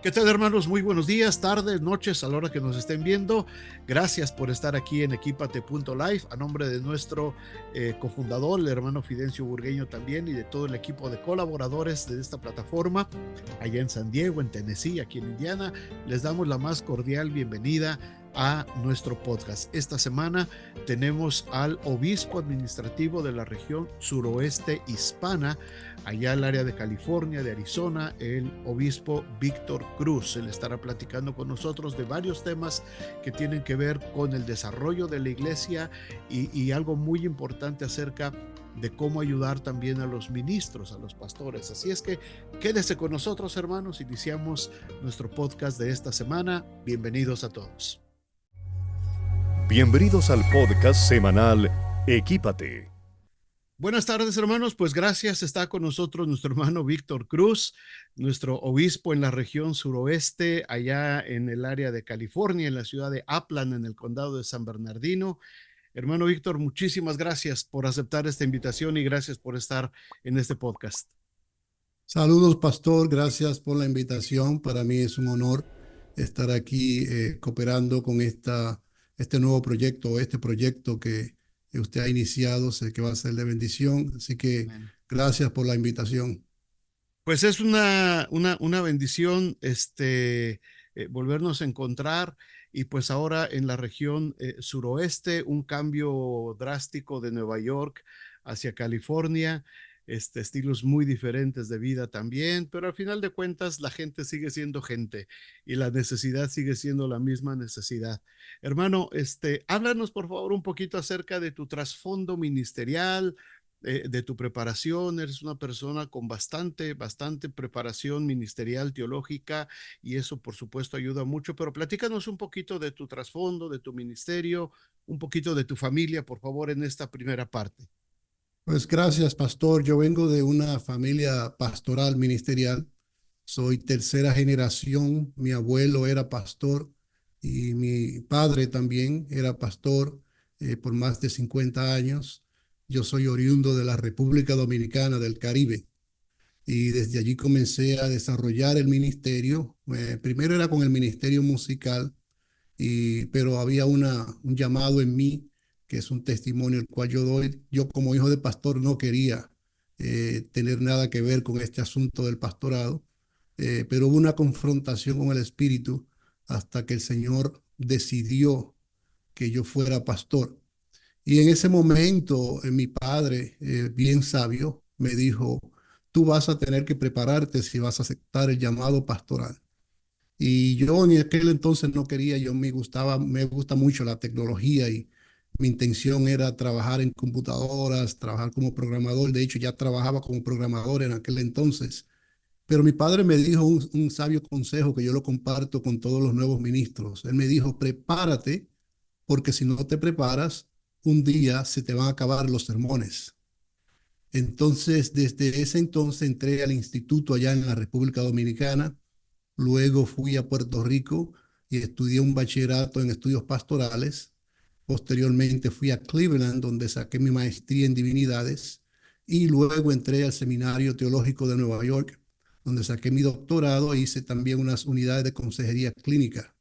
¿Qué tal, hermanos? Muy buenos días, tardes, noches, a la hora que nos estén viendo. Gracias por estar aquí en Equipate.live. A nombre de nuestro cofundador, el hermano Fidencio Burgueño también, y de todo el equipo de colaboradores de esta plataforma, allá en San Diego, en Tennessee, aquí en Indiana, les damos la más cordial bienvenida a nuestro podcast. Esta semana tenemos al obispo administrativo de la región suroeste hispana, allá al área de California, de Arizona, el obispo Víctor Cruz. Él estará platicando con nosotros de varios temas que tienen que ver con el desarrollo de la iglesia y algo muy importante acerca de cómo ayudar también a los ministros, a los pastores. Así es que quédese con nosotros, hermanos. Iniciamos nuestro podcast de esta semana. Bienvenidos a todos. Bienvenidos al podcast semanal Equípate. Buenas tardes, hermanos. Pues gracias. Está con nosotros nuestro hermano Víctor Cruz, nuestro obispo en la región suroeste, allá en el área de California, en la ciudad de Upland, en el condado de San Bernardino. Hermano Víctor, muchísimas gracias por aceptar esta invitación y gracias por estar en este podcast. Saludos, pastor. Gracias por la invitación. Para mí es un honor estar aquí cooperando con este nuevo proyecto, este proyecto que usted ha iniciado, sé que va a ser de bendición. Así que Amén. gracias por la invitación. Pues es una bendición volvernos a encontrar, y pues ahora en la región suroeste, un cambio drástico de Nueva York hacia California, estilos muy diferentes de vida también, pero al final de cuentas la gente sigue siendo gente y la necesidad sigue siendo la misma necesidad. Hermano, háblanos por favor un poquito acerca de tu trasfondo ministerial, de tu preparación. Eres una persona con bastante preparación ministerial, teológica, y eso por supuesto ayuda mucho, pero platícanos un poquito de tu trasfondo, de tu ministerio, un poquito de tu familia, por favor, en esta primera parte. Pues gracias, pastor. Yo vengo de una familia pastoral ministerial. Soy tercera generación. Mi abuelo era pastor y mi padre también era pastor por más de 50 años. Yo soy oriundo de la República Dominicana del Caribe y desde allí comencé a desarrollar el ministerio. Primero era con el ministerio musical, pero había un llamado en mí, que es un testimonio el cual yo doy. Yo como hijo de pastor no quería tener nada que ver con este asunto del pastorado, pero hubo una confrontación con el Espíritu hasta que el Señor decidió que yo fuera pastor. Y en ese momento mi padre, bien sabio, me dijo, tú vas a tener que prepararte si vas a aceptar el llamado pastoral. Y yo en aquel entonces no quería, me gusta mucho la tecnología y mi intención era trabajar en computadoras, trabajar como programador. De hecho, ya trabajaba como programador en aquel entonces. Pero mi padre me dijo un sabio consejo que yo lo comparto con todos los nuevos ministros. Él me dijo, prepárate, porque si no te preparas, un día se te van a acabar los sermones. Entonces, desde ese entonces entré al instituto allá en la República Dominicana. Luego fui a Puerto Rico y estudié un bachillerato en estudios pastorales. Posteriormente fui a Cleveland, donde saqué mi maestría en divinidades. Y luego entré al Seminario Teológico de Nueva York, donde saqué mi doctorado e hice también unas unidades de consejería clínica.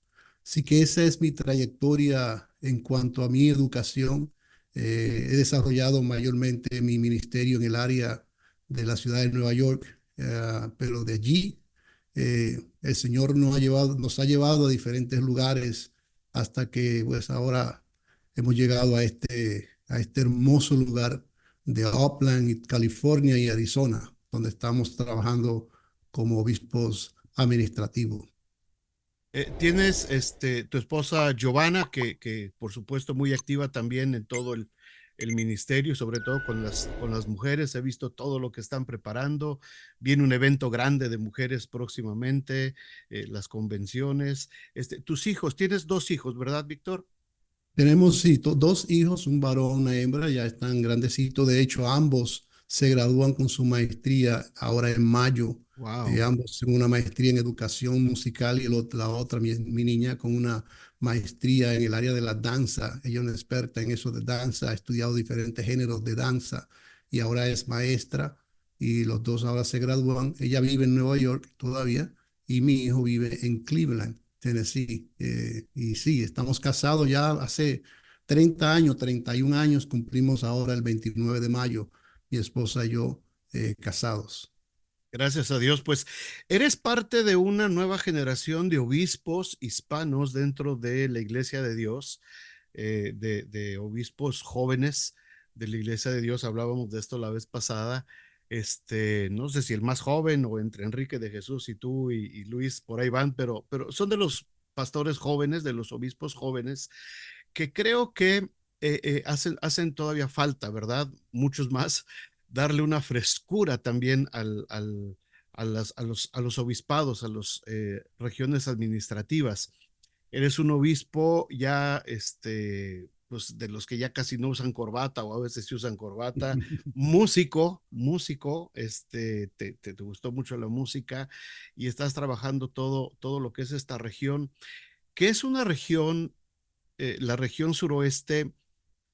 Así que esa es mi trayectoria en cuanto a mi educación. He desarrollado mayormente mi ministerio en el área de la ciudad de Nueva York, pero de allí el Señor nos ha llevado a diferentes lugares hasta que pues ahora hemos llegado a este hermoso lugar de Upland, California y Arizona, donde estamos trabajando como obispos administrativos. Tienes tu esposa Giovanna, que por supuesto muy activa también en todo el ministerio, sobre todo con las mujeres. He visto todo lo que están preparando. Viene un evento grande de mujeres próximamente, las convenciones. Tus hijos, tienes dos hijos, ¿verdad, Víctor? Tenemos sí, dos hijos, un varón, una hembra, ya están grandecitos. De hecho, ambos se gradúan con su maestría ahora en mayo. Wow. Ambos en una maestría en educación musical y la otra, mi niña, con una maestría en el área de la danza. Ella es una experta en eso de danza, ha estudiado diferentes géneros de danza y ahora es maestra. Y los dos ahora se gradúan. Ella vive en Nueva York todavía y mi hijo vive en Cleveland, Tennessee. Y sí, estamos casados ya hace 30 años, 31 años, cumplimos ahora el 29 de mayo, mi esposa y yo casados. Gracias a Dios, pues eres parte de una nueva generación de obispos hispanos dentro de la Iglesia de Dios, de obispos jóvenes de la Iglesia de Dios. Hablábamos de esto la vez pasada. No sé si el más joven o entre Enrique de Jesús y tú y Luis por ahí van, pero son de los pastores jóvenes, de los obispos jóvenes, que creo que hacen todavía falta, ¿verdad? Muchos más, darle una frescura también a los obispados, a las regiones administrativas. Eres un obispo ya, pues de los que ya casi no usan corbata o a veces sí usan corbata, músico, te gustó mucho la música y estás trabajando todo lo que es esta región, que es una región, la región suroeste,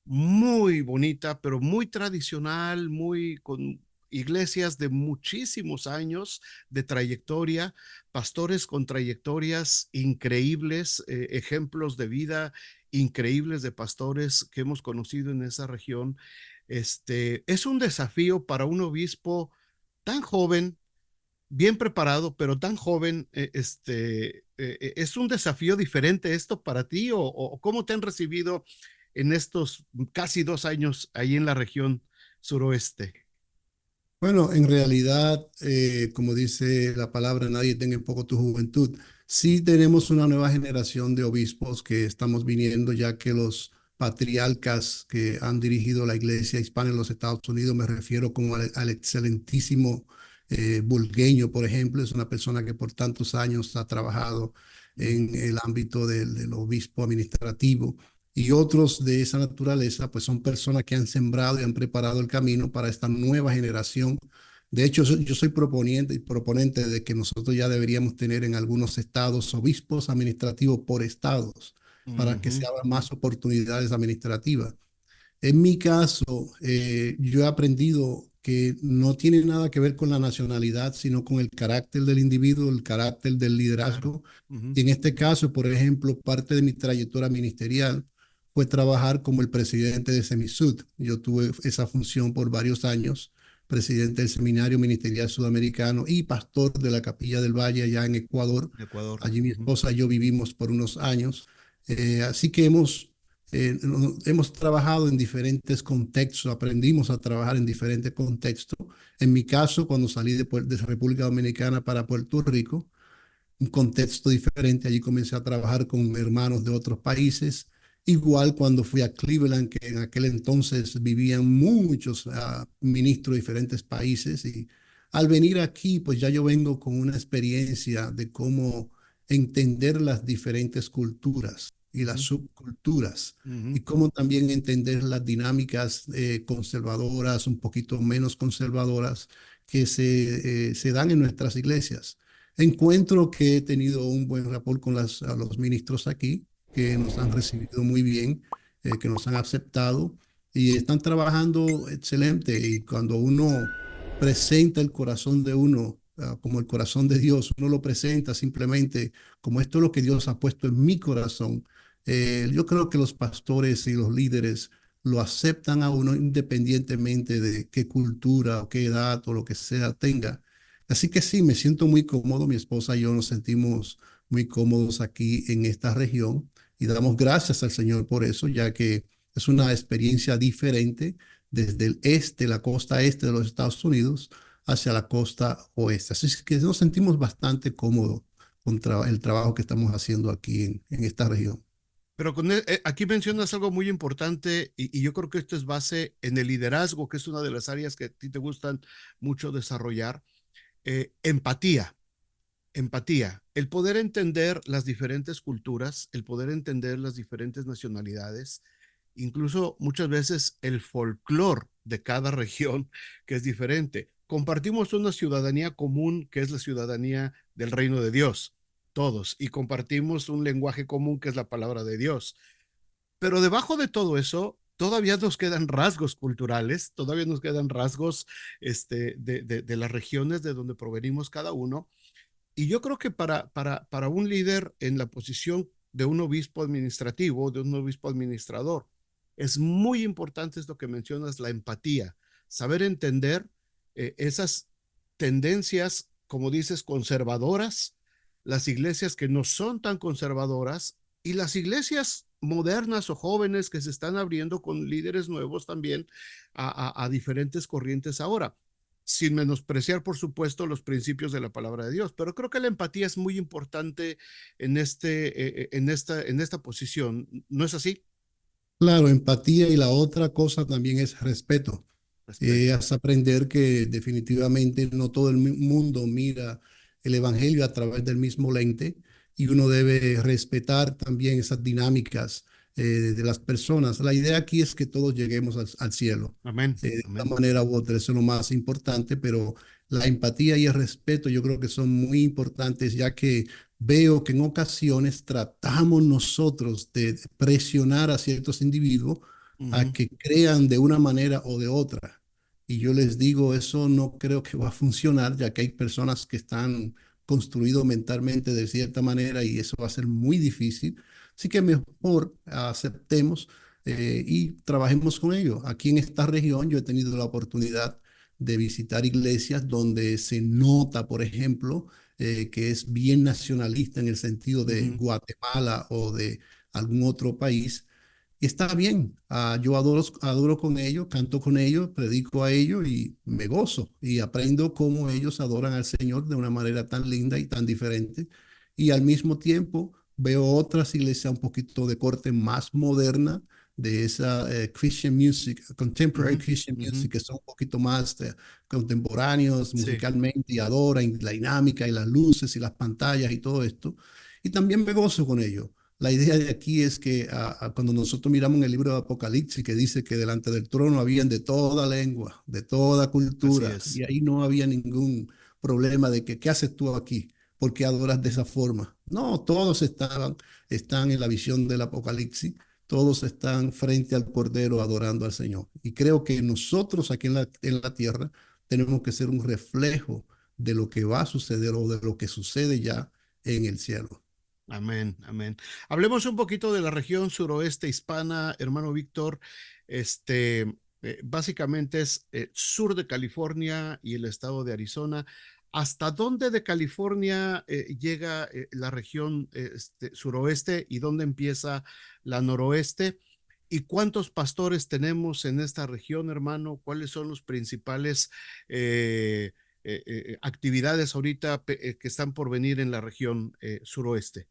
muy bonita, pero muy tradicional, muy con iglesias de muchísimos años de trayectoria, pastores con trayectorias increíbles, ejemplos de vida increíbles de pastores que hemos conocido en esa región. Es un desafío para un obispo tan joven, bien preparado, pero tan joven. ¿Es un desafío diferente esto para ti o cómo te han recibido en estos casi 2 años ahí en la región suroeste? Bueno, en realidad, como dice la palabra, nadie tenga en poco tu juventud. Sí tenemos una nueva generación de obispos que estamos viniendo, ya que los patriarcas que han dirigido la iglesia hispana en los Estados Unidos, me refiero como al excelentísimo Bulgueño, por ejemplo, es una persona que por tantos años ha trabajado en el ámbito del obispo administrativo y otros de esa naturaleza, pues son personas que han sembrado y han preparado el camino para esta nueva generación. De hecho, yo soy proponente y proponente de que nosotros ya deberíamos tener en algunos estados obispos administrativos por estados para que se Ujú. abran más oportunidades administrativas. En mi caso, yo he aprendido que no tiene nada que ver con la nacionalidad, sino con el carácter del individuo, el carácter del Claro. liderazgo. Ujú. Y en este caso, por ejemplo, parte de mi trayectoria ministerial fue trabajar como el presidente de Semisud. Yo tuve esa función por varios años, presidente del Seminario Ministerial Sudamericano y pastor de la Capilla del Valle allá en Ecuador. Ecuador. Allí mi Ujú. esposa y yo vivimos por unos años. Así que hemos trabajado en diferentes contextos, aprendimos a trabajar en diferentes contextos. En mi caso, cuando salí de República Dominicana para Puerto Rico, un contexto diferente, allí comencé a trabajar con hermanos de otros países. Igual cuando fui a Cleveland, que en aquel entonces vivían muchos ministros de diferentes países. Y al venir aquí, pues ya yo vengo con una experiencia de cómo entender las diferentes culturas y las Ujú. subculturas Ujú. y cómo también entender las dinámicas conservadoras, un poquito menos conservadoras que se dan en nuestras iglesias. Encuentro que he tenido un buen rapport con a los ministros aquí, que nos han recibido muy bien, que nos han aceptado y están trabajando excelente. Y cuando uno presenta el corazón de uno, como el corazón de Dios, uno lo presenta simplemente como esto es lo que Dios ha puesto en mi corazón. Yo creo que los pastores y los líderes lo aceptan a uno independientemente de qué cultura o qué edad o lo que sea tenga. Así que sí, me siento muy cómodo. Mi esposa y yo nos sentimos muy cómodos aquí en esta región y damos gracias al Señor por eso, ya que es una experiencia diferente desde el este, la costa este de los Estados Unidos, hacia la costa oeste. Así que nos sentimos bastante cómodos con el trabajo que estamos haciendo aquí en esta región. Pero aquí mencionas algo muy importante y yo creo que esto es base en el liderazgo, que es una de las áreas que a ti te gustan mucho desarrollar. Empatía. Empatía, el poder entender las diferentes culturas, el poder entender las diferentes nacionalidades, incluso muchas veces el folclore de cada región que es diferente. Compartimos una ciudadanía común que es la ciudadanía del reino de Dios, todos, y compartimos un lenguaje común que es la palabra de Dios. Pero debajo de todo eso, todavía nos quedan rasgos culturales, todavía nos quedan rasgos de las regiones de donde provenimos cada uno Y yo creo que para un líder en la posición de un obispo administrativo, de un obispo administrador, es muy importante esto que mencionas, la empatía, saber entender esas tendencias, como dices, conservadoras, las iglesias que no son tan conservadoras y las iglesias modernas o jóvenes que se están abriendo con líderes nuevos también a diferentes corrientes ahora, sin menospreciar, por supuesto, los principios de la palabra de Dios. Pero creo que la empatía es muy importante en esta posición. ¿No es así? Claro, empatía y la otra cosa también es respeto. Respeto. Es aprender que definitivamente no todo el mundo mira el evangelio a través del mismo lente y uno debe respetar también esas dinámicas de las personas. La idea aquí es que todos lleguemos al cielo. Amén. De una Amén. manera u otra, eso es lo más importante, pero la empatía y el respeto yo creo que son muy importantes, ya que veo que en ocasiones tratamos nosotros de presionar a ciertos individuos a Ujú. que crean de una manera o de otra. Y yo les digo, eso no creo que va a funcionar, ya que hay personas que están construidos mentalmente de cierta manera y eso va a ser muy difícil. Así que mejor aceptemos y trabajemos con ellos. Aquí en esta región yo he tenido la oportunidad de visitar iglesias donde se nota, por ejemplo, que es bien nacionalista en el sentido de Ujú. Guatemala o de algún otro país. Y está bien, yo adoro con ellos, canto con ellos, predico a ellos y me gozo y aprendo cómo ellos adoran al Señor de una manera tan linda y tan diferente. Y al mismo tiempo veo otras iglesias un poquito de corte más moderna, de esa Christian music, contemporary Ujú. Christian Ujú. music, que son un poquito más contemporáneos Sí. musicalmente y adoran la dinámica y las luces y las pantallas y todo esto. Y también me gozo con ello. La idea de aquí es que cuando nosotros miramos en el libro de Apocalipsis que dice que delante del trono habían de toda lengua, de toda Así cultura, y es. ahí no había ningún problema de que, ¿qué haces tú aquí? ¿Por qué adoras de esa forma? No, todos están en la visión del Apocalipsis, todos están frente al Cordero adorando al Señor. Y creo que nosotros aquí en la tierra tenemos que ser un reflejo de lo que va a suceder o de lo que sucede ya en el cielo. Amén, amén. Hablemos un poquito de la región suroeste hispana, hermano Víctor. Este, básicamente es sur de California y el estado de Arizona. ¿Hasta dónde de California llega la región suroeste y dónde empieza la noroeste? ¿Y cuántos pastores tenemos en esta región, hermano? ¿Cuáles son los principales actividades ahorita que están por venir en la región suroeste?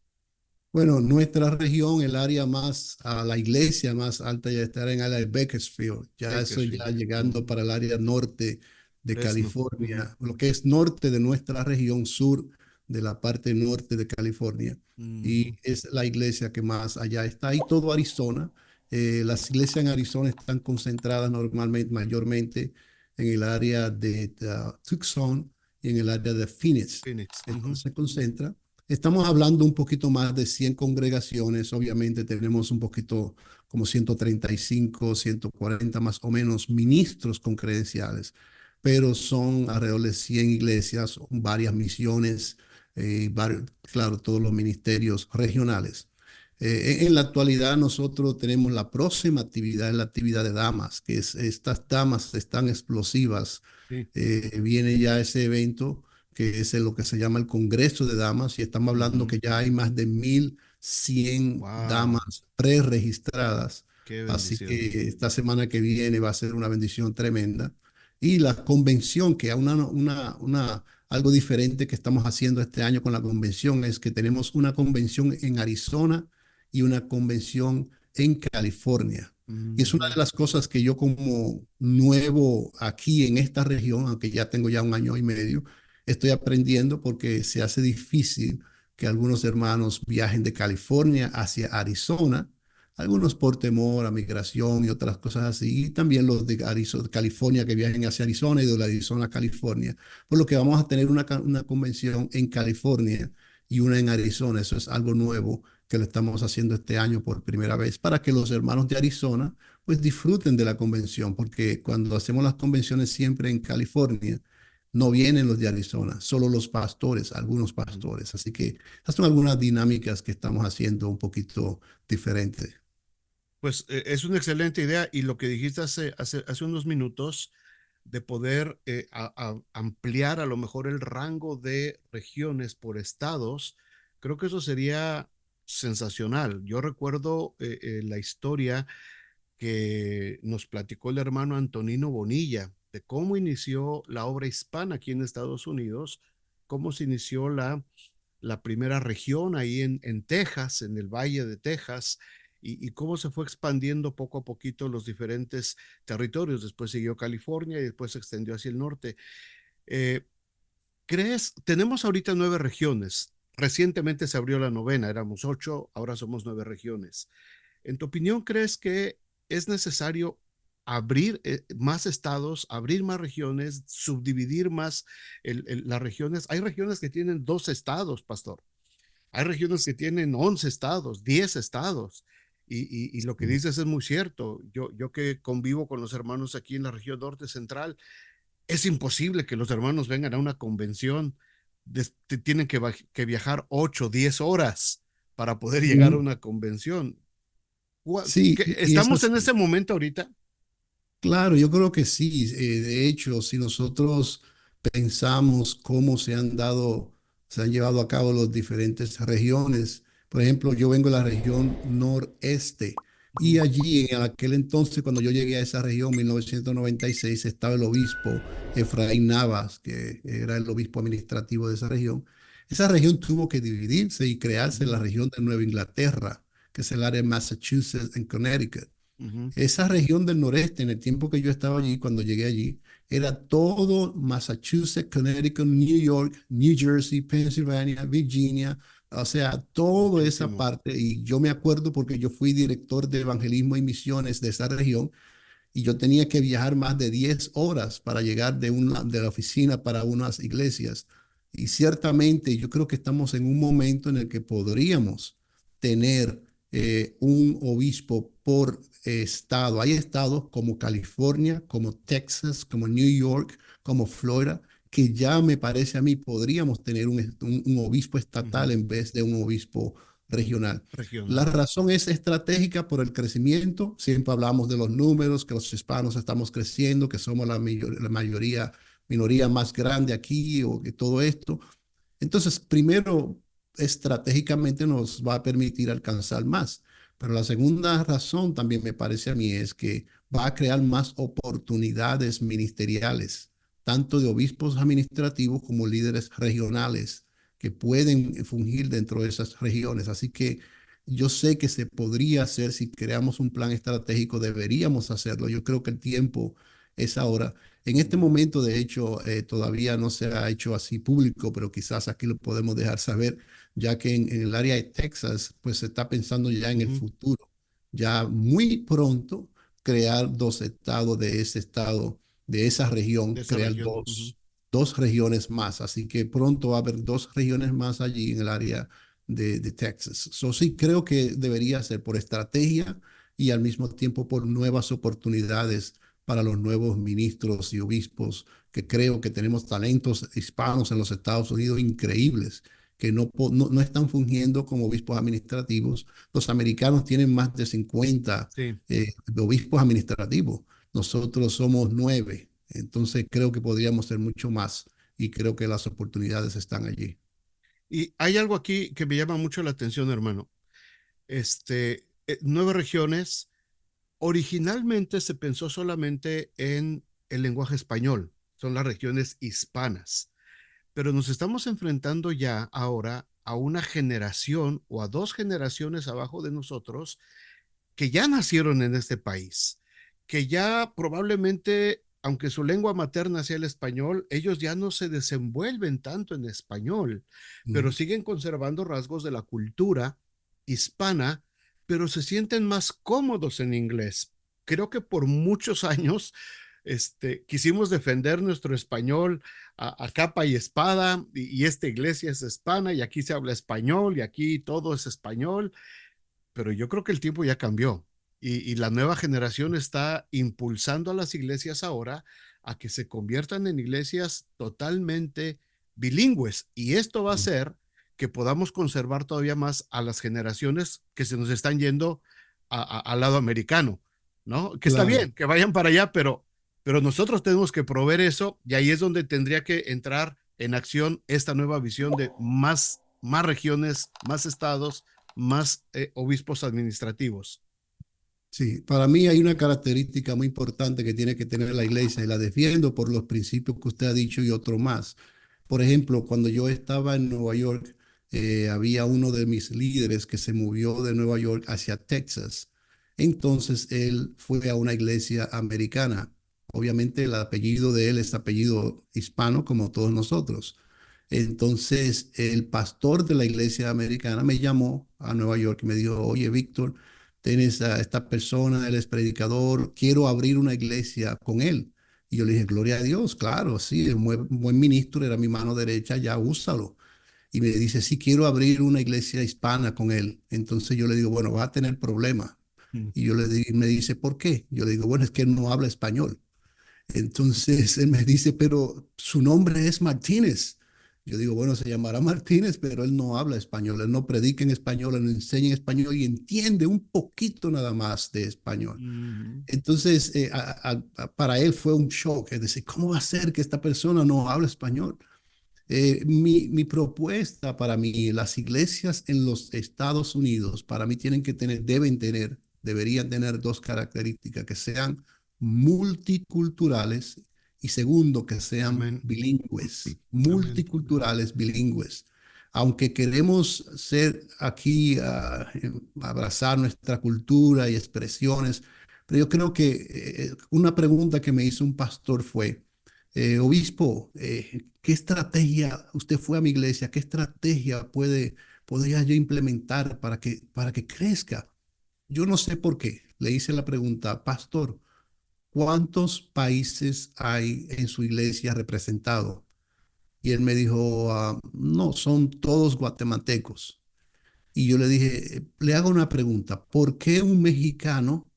Bueno, nuestra región, el área más, la iglesia más alta ya estará en el área de Bakersfield, ya eso Bakersfield. ya llegando Ujú. para el área norte de Fresno. Ujú. California, lo que es norte de nuestra región, sur de la parte norte de California. Y Ujú. es la iglesia que más allá está. Y todo Arizona. Las iglesias en Arizona están concentradas normalmente, mayormente en el área de Tucson y en el área de Phoenix. Phoenix. Ujú. Entonces se concentra. Estamos hablando un poquito más de 100 congregaciones, obviamente tenemos un poquito como 135, 140 más o menos ministros con credenciales, pero son alrededor de 100 iglesias, varias misiones, claro, todos los ministerios regionales. En la actualidad nosotros tenemos la próxima actividad, es la actividad de damas, que es estas damas están explosivas. Sí. Viene ya ese evento que es lo que se llama el Congreso de Damas, y estamos hablando Ujú. que ya hay más de 1.100 Wow. damas preregistradas. Qué Así bendición. que esta semana que viene va a ser una bendición tremenda. Y la convención, que es algo diferente que estamos haciendo este año con la convención, es que tenemos una convención en Arizona y una convención en California. Y es una Ujú. de las cosas que yo como nuevo aquí en esta región, aunque ya tengo ya un año y medio, estoy aprendiendo porque se hace difícil que algunos hermanos viajen de California hacia Arizona, algunos por temor a migración y otras cosas así, y también los de California que viajen hacia Arizona y de la Arizona a California. Por lo que vamos a tener una convención en California y una en Arizona. Eso es algo nuevo que lo estamos haciendo este año por primera vez para que los hermanos de Arizona pues disfruten de la convención, porque cuando hacemos las convenciones siempre en California, no vienen los de Arizona, solo los pastores, algunos Ujú. pastores. Así que estas son algunas dinámicas que estamos haciendo un poquito diferentes. Pues es una excelente idea y lo que dijiste hace unos minutos de poder ampliar a lo mejor el rango de regiones por estados, creo que eso sería sensacional. Yo recuerdo la historia que nos platicó el hermano Antonino Bonilla de cómo inició la obra hispana aquí en Estados Unidos, cómo se inició la primera región ahí en Texas, en el Valle de Texas, y cómo se fue expandiendo poco a poquito los diferentes territorios. Después siguió California y después se extendió hacia el norte. Eh, ¿Crees? Tenemos ahorita 9 regiones. Recientemente se abrió la novena, éramos 8, ahora somos 9 regiones. En tu opinión, ¿crees que es necesario abrir más estados, abrir más regiones, subdividir más las regiones? Hay regiones que tienen 2 estados, pastor. Hay regiones que tienen 11 estados, 10 estados. Y lo que dices es muy cierto. Yo que convivo con los hermanos aquí en la región norte central, es imposible que los hermanos vengan a una convención. Tienen que viajar 8, 10 horas para poder llegar a Ujú. una convención. Sí, y es ¿Estamos en así. ese momento ahorita? Claro, yo creo que sí. De hecho, si nosotros pensamos cómo se han llevado a cabo las diferentes regiones, por ejemplo, yo vengo de la región noreste y allí en aquel entonces, cuando yo llegué a esa región, 1996, estaba el obispo Efraín Navas, que era el obispo administrativo de esa región. Esa región tuvo que dividirse y crearse la Ujú, región de Nueva Inglaterra, que es el área de Massachusetts en Connecticut. ujú, Esa región del noreste, en el tiempo que yo estaba allí, cuando llegué allí, era todo Massachusetts, Connecticut, New York, New Jersey, Pennsylvania, Virginia, o sea, toda esa muchísimo. parte. Y yo me acuerdo porque yo fui director de evangelismo y misiones de esa región y yo tenía que viajar más de 10 horas para llegar de la oficina para unas iglesias. Y ciertamente yo creo que estamos en un momento en el que podríamos tener un obispo por estado. Hay estados como California, como Texas, como New York, como Florida, que ya me parece a mí podríamos tener un obispo estatal Ujú, en vez de un obispo regional. La regional. razón es estratégica por el crecimiento. Siempre hablamos de los números, que los hispanos estamos creciendo, que somos la mayoría, minoría más grande aquí o que todo esto. Entonces, primero, estratégicamente nos va a permitir alcanzar más. Pero la segunda razón también me parece a mí es que va a crear más oportunidades ministeriales, tanto de obispos administrativos como líderes regionales que pueden fungir dentro de esas regiones. Así que yo sé que se podría hacer si creamos un plan estratégico, deberíamos hacerlo. Yo creo que el tiempo es ahora. En este Ujú, momento, de hecho, todavía no se ha hecho así público, pero quizás aquí lo podemos dejar saber, ya que en el área de Texas, pues se está pensando ya en el ujú. futuro, ya muy pronto crear 2 estados de ese estado, de esa región, De esa crear región. Ujú. dos regiones más. Así que pronto va a haber 2 regiones más allí en el área de Texas. So, sí, creo que debería ser por estrategia y al mismo tiempo por nuevas oportunidades para los nuevos ministros y obispos, que creo que tenemos talentos hispanos en los Estados Unidos increíbles, que no están fungiendo como obispos administrativos. Los americanos tienen más de 50 Sí. obispos administrativos. Nosotros somos 9. Entonces creo que podríamos ser mucho más y creo que las oportunidades están allí. Y hay algo aquí que me llama mucho la atención, hermano. 9 regiones. Originalmente se pensó solamente en el lenguaje español. Son las regiones hispanas. Pero nos estamos enfrentando ya ahora a una generación o a 2 generaciones abajo de nosotros que ya nacieron en este país, que ya probablemente, aunque su lengua materna sea el español, ellos ya no se desenvuelven tanto en español, pero Mm. siguen conservando rasgos de la cultura hispana, pero se sienten más cómodos en inglés. Creo que por muchos años quisimos defender nuestro español a capa y espada, y esta iglesia es hispana, y aquí se habla español, y aquí todo es español, pero yo creo que el tiempo ya cambió y la nueva generación está impulsando a las iglesias ahora a que se conviertan en iglesias totalmente bilingües. Y esto va a hacer que podamos conservar todavía más a las generaciones que se nos están yendo al lado americano, ¿no? Que está Claro. bien, que vayan para allá, pero nosotros tenemos que proveer eso y ahí es donde tendría que entrar en acción esta nueva visión de más regiones, más estados, más obispos administrativos. Sí, para mí hay una característica muy importante que tiene que tener la iglesia y la defiendo por los principios que usted ha dicho y otro más. Por ejemplo, cuando yo estaba en Nueva York, había uno de mis líderes que se movió de Nueva York hacia Texas. Entonces él fue a una iglesia americana. Obviamente el apellido de él es apellido hispano como todos nosotros. Entonces el pastor de la iglesia americana me llamó a Nueva York y me dijo, oye, Víctor, tienes a esta persona, él es predicador, quiero abrir una iglesia con él. Y yo le dije, gloria a Dios, claro, sí, es un buen ministro, era mi mano derecha, ya úsalo. Y me dice, sí, quiero abrir una iglesia hispana con él. Entonces yo le digo, bueno, va a tener problemas. Mm. Y me dice, ¿por qué? Yo le digo, bueno, es que él no habla español. Entonces él me dice, pero su nombre es Martínez. Yo digo, bueno, se llamará Martínez, pero él no habla español, él no predica en español, él no enseña en español y entiende un poquito nada más de español. Mm. Entonces, para él fue un shock, es decir, ¿cómo va a ser que esta persona no habla español? Mi propuesta para mí, las iglesias en los Estados Unidos, para mí tienen que tener, deberían tener dos características, que sean multiculturales y segundo, que sean Amén. bilingües, Amén. multiculturales, bilingües. Aunque queremos ser aquí, abrazar nuestra cultura y expresiones, pero yo creo que una pregunta que me hizo un pastor fue, obispo, ¿qué estrategia, usted fue a mi iglesia, qué estrategia podría yo implementar para que crezca? Yo no sé por qué. Le hice la pregunta, pastor, ¿cuántos países hay en su iglesia representados? Y él me dijo, no, son todos guatemaltecos. Y yo le dije, le hago una pregunta, ¿por qué un mexicano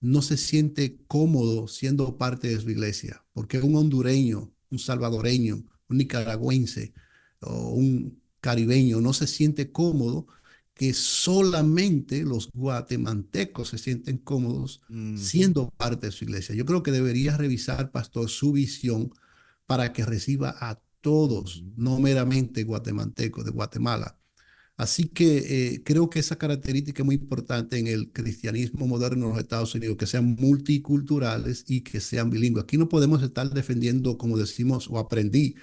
no se siente cómodo siendo parte de su iglesia? ¿Por qué un hondureño, un salvadoreño, un nicaragüense o un caribeño no se siente cómodo que solamente los guatemaltecos se sienten cómodos Ujú. siendo parte de su iglesia? Yo creo que debería revisar, pastor, su visión para que reciba a todos, Ujú. no meramente guatemaltecos de Guatemala. Así que creo que esa característica es muy importante en el cristianismo moderno en los Estados Unidos, que sean multiculturales y que sean bilingües. Aquí no podemos estar defendiendo, como decimos, o aprendí,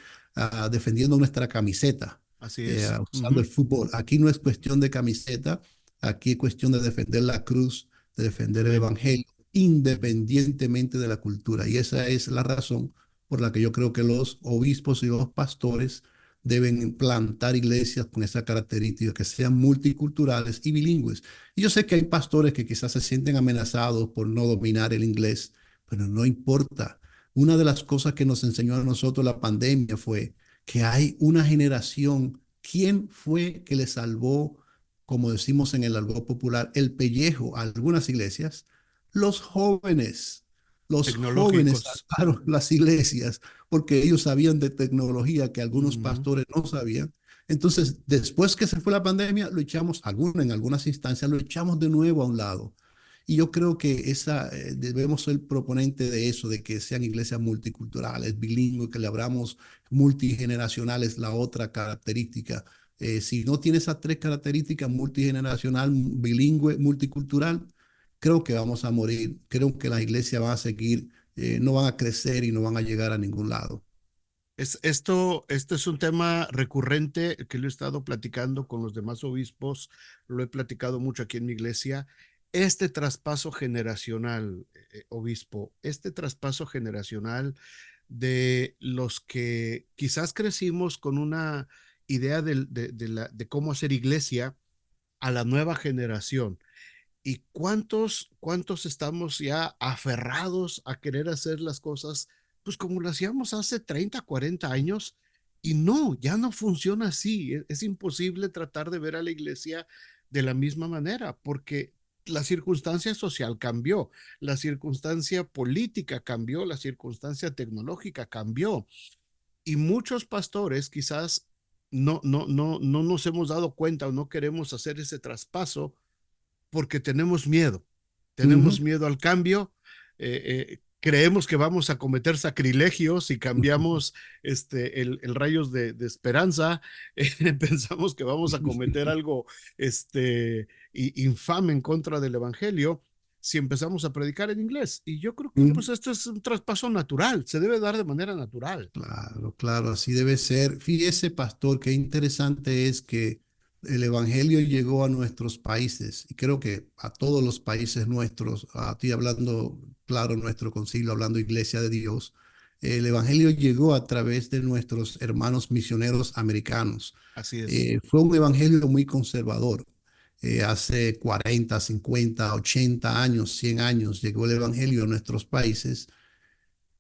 defendiendo nuestra camiseta, Así es. usando Ujú. el fútbol. Aquí no es cuestión de camiseta, aquí es cuestión de defender la cruz, de defender el Amén. evangelio, independientemente de la cultura. Y esa es la razón por la que yo creo que los obispos y los pastores deben plantar iglesias con esa característica, que sean multiculturales y bilingües. Y yo sé que hay pastores que quizás se sienten amenazados por no dominar el inglés, pero no importa. Una de las cosas que nos enseñó a nosotros la pandemia fue que hay una generación. ¿Quién fue que le salvó, como decimos en el argot popular, el pellejo a algunas iglesias? Los jóvenes. Los jóvenes Tecnológicos. salvaron las iglesias porque ellos sabían de tecnología que algunos Ujú. pastores no sabían. Entonces, después que se fue la pandemia, lo echamos, en algunas instancias, lo echamos de nuevo a un lado. Y yo creo que debemos ser proponentes de eso, de que sean iglesias multiculturales, bilingües, que le abramos multigeneracionales, la otra característica. Si no tiene esas tres características, multigeneracional, bilingüe, multicultural, creo que vamos a morir. Creo que las iglesias van a seguir, no van a crecer y no van a llegar a ningún lado. Esto es un tema recurrente que lo he estado platicando con los demás obispos, lo he platicado mucho aquí en mi iglesia. Este traspaso generacional, obispo, este traspaso generacional de los que quizás crecimos con una idea de cómo hacer iglesia a la nueva generación. ¿Y cuántos estamos ya aferrados a querer hacer las cosas pues como lo hacíamos hace 30, 40 años? Y no, ya no funciona así. Es imposible tratar de ver a la iglesia de la misma manera, porque la circunstancia social cambió, la circunstancia política cambió, la circunstancia tecnológica cambió. Y muchos pastores quizás no nos hemos dado cuenta o no queremos hacer ese traspaso porque tenemos Ujú. miedo al cambio, creemos que vamos a cometer sacrilegios si cambiamos el rayos de esperanza, pensamos que vamos a cometer algo infame en contra del evangelio si empezamos a predicar en inglés. Y yo creo que pues esto es un traspaso natural, se debe dar de manera natural. Claro, claro, así debe ser. Fíjese, pastor, qué interesante es que el evangelio llegó a nuestros países y creo que a todos los países nuestros, a ti hablando, claro, nuestro concilio, hablando Iglesia de Dios, el evangelio llegó a través de nuestros hermanos misioneros americanos. Así es. Fue un evangelio muy conservador. Hace 40, 50, 80 años, 100 años llegó el evangelio a nuestros países.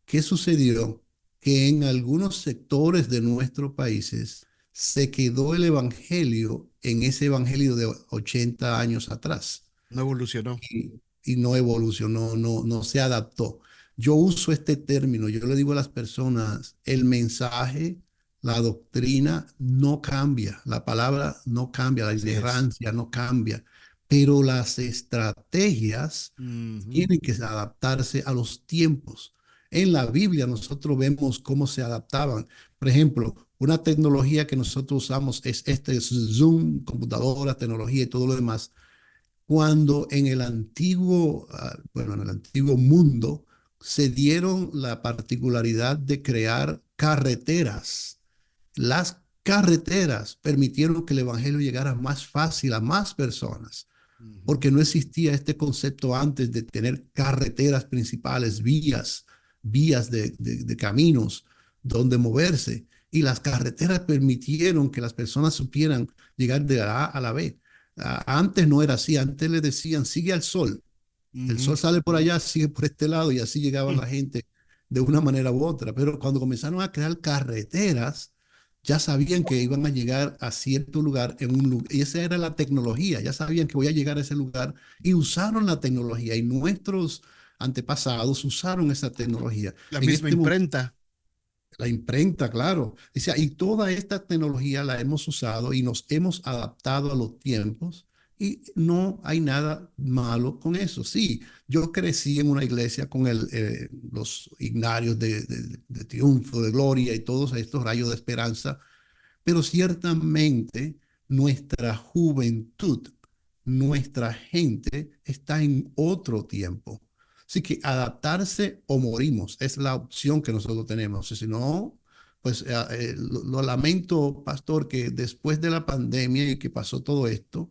¿Qué sucedió? Que en algunos sectores de nuestros países se quedó el evangelio en ese evangelio de 80 años atrás No evolucionó. y no evolucionó, no se adaptó. Yo uso este término, yo le digo a las personas, el mensaje, la doctrina no cambia, la palabra no cambia, la Así es. inerrancia no cambia, pero las estrategias Ujú. tienen que adaptarse a los tiempos. En la Biblia nosotros vemos cómo se adaptaban. Por ejemplo, una tecnología que nosotros usamos es este Zoom, computadora, tecnología y todo lo demás. Cuando en el antiguo, bueno, en el antiguo mundo se dieron la particularidad de crear carreteras. Las carreteras permitieron que el evangelio llegara más fácil a más personas Ujú. porque no existía este concepto antes de tener carreteras principales, vías de caminos donde moverse. Y las carreteras permitieron que las personas supieran llegar de la A a la B. Antes no era así, antes le decían, sigue al sol. El Ujú. sol sale por allá, sigue por este lado y así llegaban Mm. la gente de una manera u otra. Pero cuando comenzaron a crear carreteras, ya sabían que iban a llegar a cierto lugar en un lugar. Y esa era la tecnología. Ya sabían que voy a llegar a ese lugar y usaron la tecnología. Y nuestros antepasados usaron esa tecnología. La En misma este momento imprenta. la imprenta, claro. O sea, y toda esta tecnología la hemos usado y nos hemos adaptado a los tiempos y no hay nada malo con eso. Sí, yo crecí en una iglesia con los ignarios de triunfo, de gloria y todos estos rayos de esperanza, pero ciertamente nuestra juventud, nuestra gente está en otro tiempo. Así que adaptarse o morimos es la opción que nosotros tenemos. Si no, pues lo lamento, pastor, que después de la pandemia y que pasó todo esto,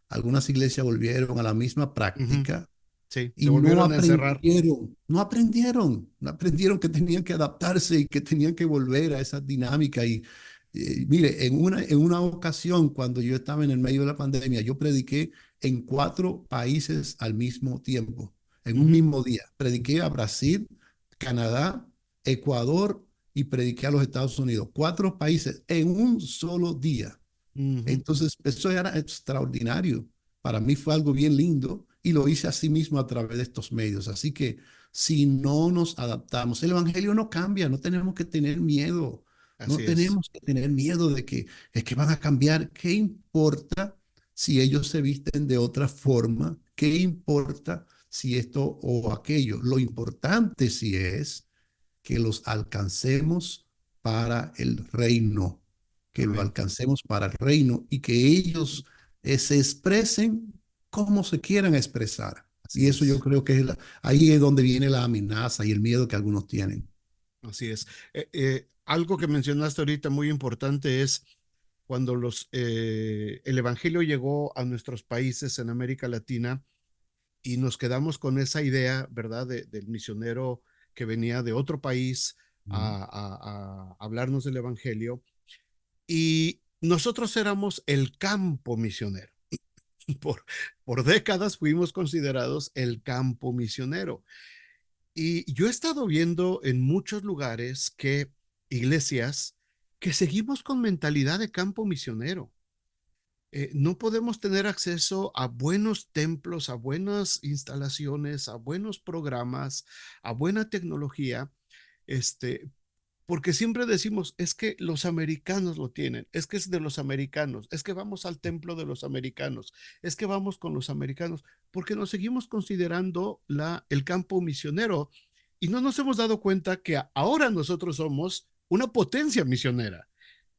algunas iglesias volvieron a la misma Ujú. práctica Sí, se y no volvieron a encerrar. aprendieron, no aprendieron que tenían que adaptarse y que tenían que volver a esa dinámica. Y mire, en una ocasión, cuando yo estaba en el medio de la pandemia, yo prediqué en 4 países al mismo tiempo, en un Ujú. mismo día. Prediqué a Brasil, Canadá, Ecuador y prediqué a los Estados Unidos. 4 países en un solo día. Ujú. Entonces, eso era extraordinario. Para mí fue algo bien lindo y lo hice así mismo a través de estos medios. Así que si no nos adaptamos, el evangelio no cambia, no tenemos que tener miedo. No Así es. tenemos que tener miedo de que es que van a cambiar. ¿Qué importa si ellos se visten de otra forma? ¿Qué importa si esto o aquello? Lo importante sí es que los alcancemos para el reino, que lo Amén. alcancemos para el reino y que ellos se expresen como se quieran expresar. Así Y eso yo es. creo que ahí es donde viene la amenaza y el miedo que algunos tienen. Así es. Algo que mencionaste ahorita muy importante es cuando el Evangelio llegó a nuestros países en América Latina y nos quedamos con esa idea, ¿verdad? Del misionero que venía de otro país Mm. a hablarnos del Evangelio. Y nosotros éramos el campo misionero. Por, por décadas fuimos considerados el campo misionero. Y yo he estado viendo en muchos lugares iglesias que seguimos con mentalidad de campo misionero. no podemos tener acceso a buenos templos, a buenas instalaciones, a buenos programas, a buena tecnología, este, porque siempre decimos, es que los americanos lo tienen, es que es de los americanos, es que vamos al templo de los americanos, es que vamos con los americanos, porque nos seguimos considerando el campo misionero y no nos hemos dado cuenta que ahora nosotros somos una potencia misionera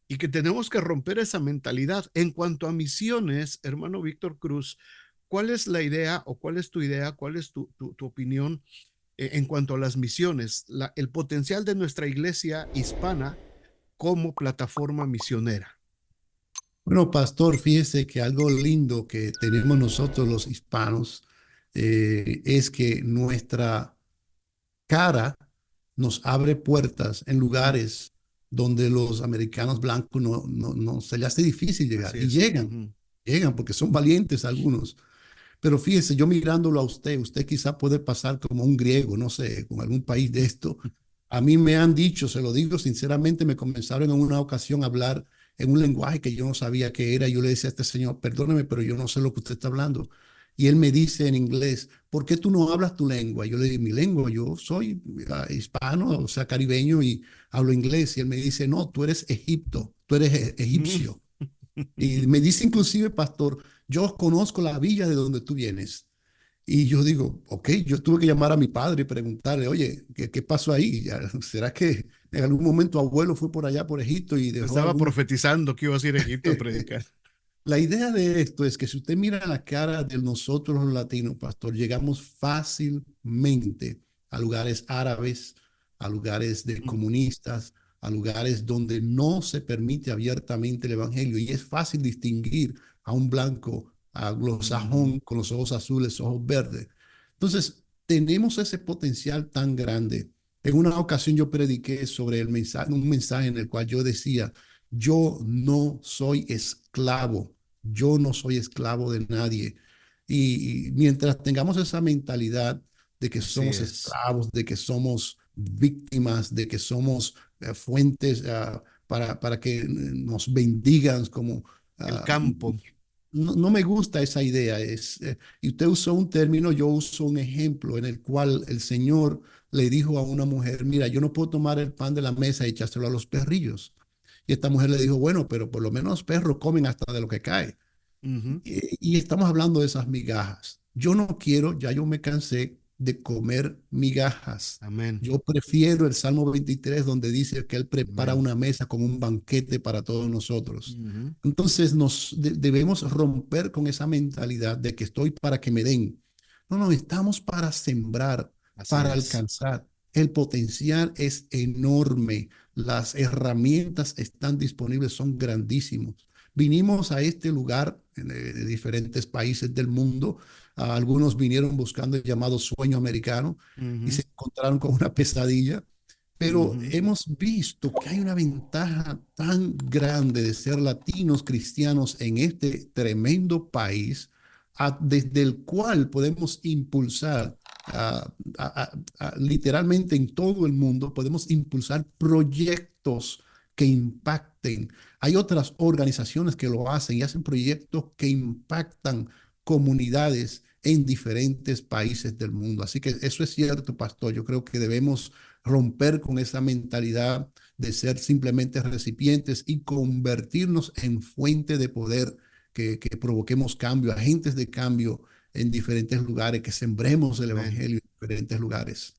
y que tenemos que romper esa mentalidad. En cuanto a misiones, hermano Víctor Cruz, ¿cuál es la idea o cuál es tu idea, cuál es tu opinión en cuanto a las misiones, el potencial de nuestra iglesia hispana como plataforma misionera? Bueno, pastor, fíjese que algo lindo que tenemos nosotros los hispanos es que nuestra cara nos abre puertas en lugares donde los americanos blancos no se les hace difícil llegar. Así Y es. llegan porque son valientes algunos. Pero fíjese, yo mirándolo a usted quizá puede pasar como un griego, no sé, con algún país de esto. A mí me han dicho, se lo digo sinceramente, me comenzaron en una ocasión a hablar en un lenguaje que yo no sabía qué era. Yo le decía a este señor, perdóneme, pero yo no sé lo que usted está hablando. Y él me dice en inglés, ¿por qué tú no hablas tu lengua? Yo le digo, mi lengua, yo soy hispano, o sea, caribeño y hablo inglés. Y él me dice, no, tú eres Egipto, tú eres egipcio. Y me dice inclusive, pastor, yo conozco la villa de donde tú vienes. Y yo digo, ok, yo tuve que llamar a mi padre y preguntarle, oye, ¿qué pasó ahí? ¿Será que en algún momento abuelo fue por allá, por Egipto y dejó Estaba algunos... profetizando que ibas a ir a Egipto a predicar. La idea de esto es que si usted mira la cara de nosotros los latinos, pastor, llegamos fácilmente a lugares árabes, a lugares de comunistas, a lugares donde no se permite abiertamente el evangelio y es fácil distinguir a un blanco anglosajón con los ojos azules, ojos verdes. Entonces, tenemos ese potencial tan grande. En una ocasión yo prediqué sobre el mensaje, un mensaje en el cual yo decía, yo no soy esclavo, yo no soy esclavo de nadie. Y mientras tengamos esa mentalidad de que Así somos es. esclavos, de que somos víctimas, de que somos fuentes para que nos bendigan como... El Uh, campo. no me gusta esa idea. Y usted usó un término, yo uso un ejemplo en el cual el Señor le dijo a una mujer, mira, yo no puedo tomar el pan de la mesa y echárselo a los perrillos. Y esta mujer le dijo, bueno, pero por lo menos los perros comen hasta de lo que cae. Ujú. Y estamos hablando de esas migajas. Yo no quiero, ya yo me cansé de comer migajas. Amén. Yo prefiero el Salmo 23 donde dice que Él prepara Amén. una mesa con un banquete para todos nosotros. Ujú. Entonces debemos romper con esa mentalidad de que estoy para que me den. No, no, estamos para sembrar, Así para es. alcanzar. El potencial es enorme. Las herramientas están disponibles, son grandísimos. Vinimos a este lugar de diferentes países del mundo. Algunos vinieron buscando el llamado sueño americano y Ujú. se encontraron con una pesadilla, pero Ujú. hemos visto que hay una ventaja tan grande de ser latinos cristianos en este tremendo país, desde el cual podemos impulsar, literalmente en todo el mundo, podemos impulsar proyectos que impacten. Hay otras organizaciones que lo hacen y hacen proyectos que impactan comunidades en diferentes países del mundo. Así que eso es cierto, pastor. Yo creo que debemos romper con esa mentalidad de ser simplemente recipientes y convertirnos en fuente de poder, que provoquemos cambio, agentes de cambio en diferentes lugares, que sembremos el Amén. evangelio en diferentes lugares.